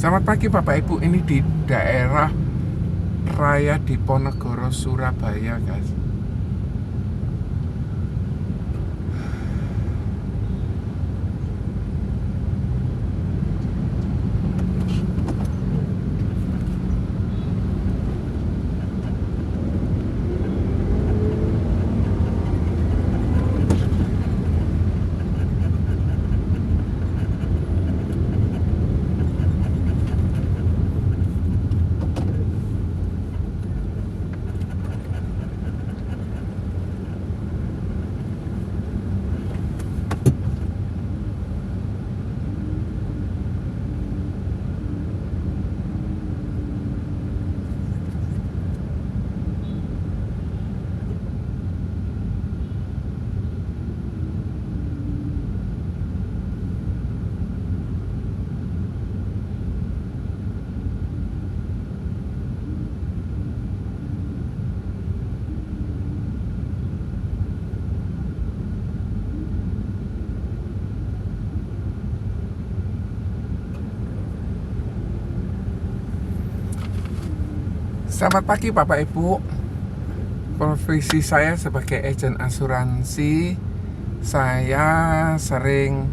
Selamat pagi Bapak Ibu, ini di daerah Raya Diponegoro, Surabaya guys. Selamat pagi Bapak Ibu. Profesi saya sebagai agen asuransi, saya sering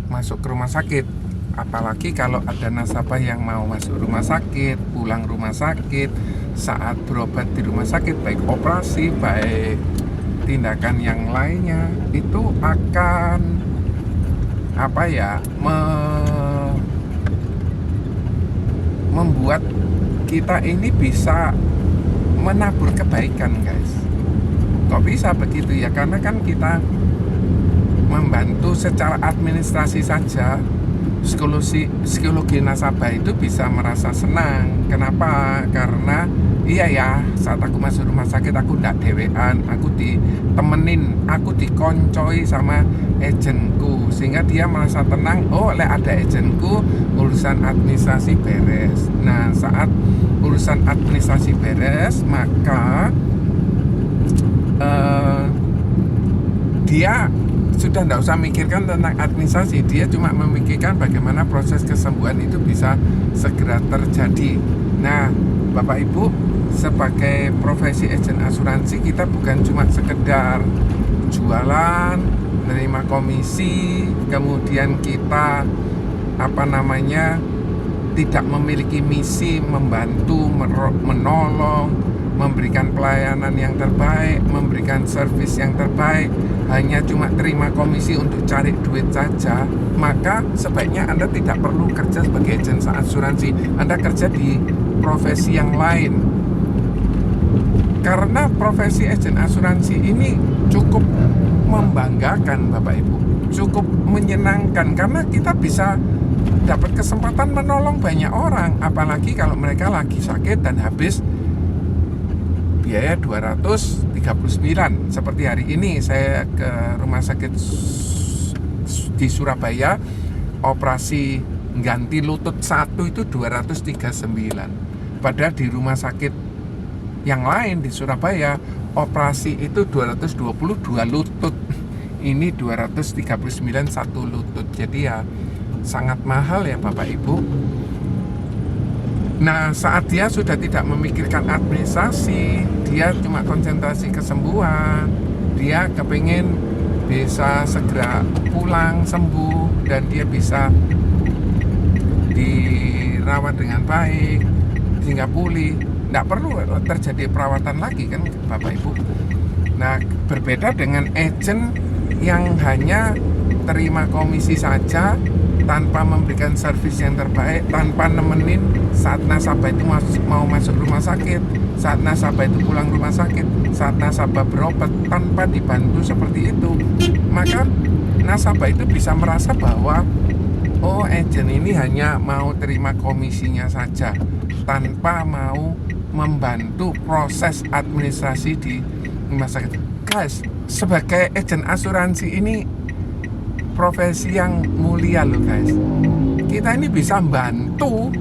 masuk ke rumah sakit. Apalagi kalau ada nasabah yang mau masuk rumah sakit, pulang rumah sakit, saat berobat di rumah sakit, baik operasi, baik tindakan yang lainnya, itu akan membuat kita ini bisa menabur kebaikan guys. Kok bisa begitu ya? Karena kan kita membantu secara administrasi saja, psikologi nasabah itu bisa merasa senang. Kenapa? Karena iya ya, saat aku masuk rumah sakit aku ndak dewean, aku ditemenin, aku dikoncoi sama agenku, sehingga dia merasa tenang. Oh, ada agenku, urusan administrasi beres. Nah, saat urusan administrasi beres, maka dia sudah tidak usah mikirkan tentang administrasi, dia cuma memikirkan bagaimana proses kesembuhan itu bisa segera terjadi. Nah, Bapak Ibu, sebagai profesi agen asuransi, kita bukan cuma sekedar jualan, menerima komisi, kemudian kita tidak memiliki misi membantu, menolong, memberikan pelayanan yang terbaik, memberikan servis yang terbaik, hanya cuma terima komisi untuk cari duit saja. Maka sebaiknya Anda tidak perlu kerja sebagai agen asuransi, Anda kerja di profesi yang lain. Karena profesi agen asuransi ini cukup membanggakan Bapak Ibu, cukup menyenangkan, karena kita bisa dapat kesempatan menolong banyak orang, apalagi kalau mereka lagi sakit dan habis biaya 239. Seperti hari ini saya ke rumah sakit di Surabaya, operasi ganti lutut 1 itu 239. Padahal di rumah sakit yang lain di Surabaya, operasi itu 222 lutut. Ini 239 satu lutut. Jadi ya sangat mahal ya Bapak Ibu. Nah, saat dia sudah tidak memikirkan administrasi, dia cuma konsentrasi kesembuhan, dia kepingin bisa segera pulang sembuh dan dia bisa dirawat dengan baik sehingga pulih, tidak perlu terjadi perawatan lagi kan Bapak Ibu. Nah, berbeda dengan agen yang hanya terima komisi saja, tanpa memberikan servis yang terbaik, tanpa nemenin saat nasabah itu mau masuk rumah sakit, saat nasabah itu pulang rumah sakit, saat nasabah berobat, tanpa dibantu seperti itu, maka nasabah itu bisa merasa bahwa oh, agen ini hanya mau terima komisinya saja, tanpa mau membantu proses administrasi di rumah sakit. Guys, sebagai agen asuransi ini profesi yang mulia loh guys. Kita ini bisa bantu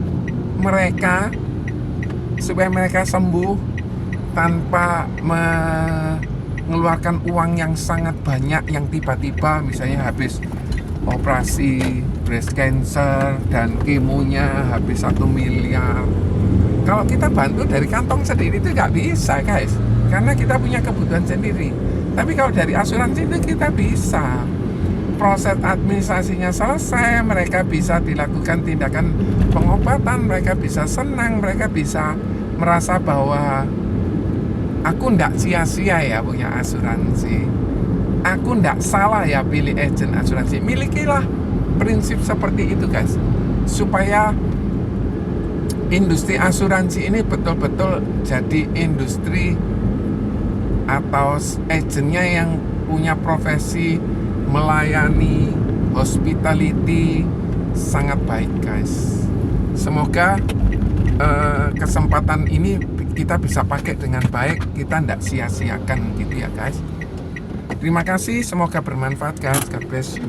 mereka supaya mereka sembuh tanpa mengeluarkan uang yang sangat banyak, yang tiba-tiba misalnya habis operasi breast cancer dan kemonya habis 1 miliar. Kalau kita bantu dari kantong sendiri itu nggak bisa guys, karena kita punya kebutuhan sendiri. Tapi kalau dari asuransi itu kita bisa, proses administrasinya selesai, mereka bisa dilakukan tindakan pengobatan, mereka bisa senang, mereka bisa merasa bahwa aku ndak sia-sia ya punya asuransi, aku ndak salah ya pilih agen asuransi. Milikilah prinsip seperti itu guys, supaya industri asuransi ini betul-betul jadi industri atau agennya yang punya profesi melayani, hospitality sangat baik guys. Semoga kesempatan ini kita bisa pakai dengan baik, kita tidak sia-siakan gitu ya guys. Terima kasih, semoga bermanfaat guys. God bless you.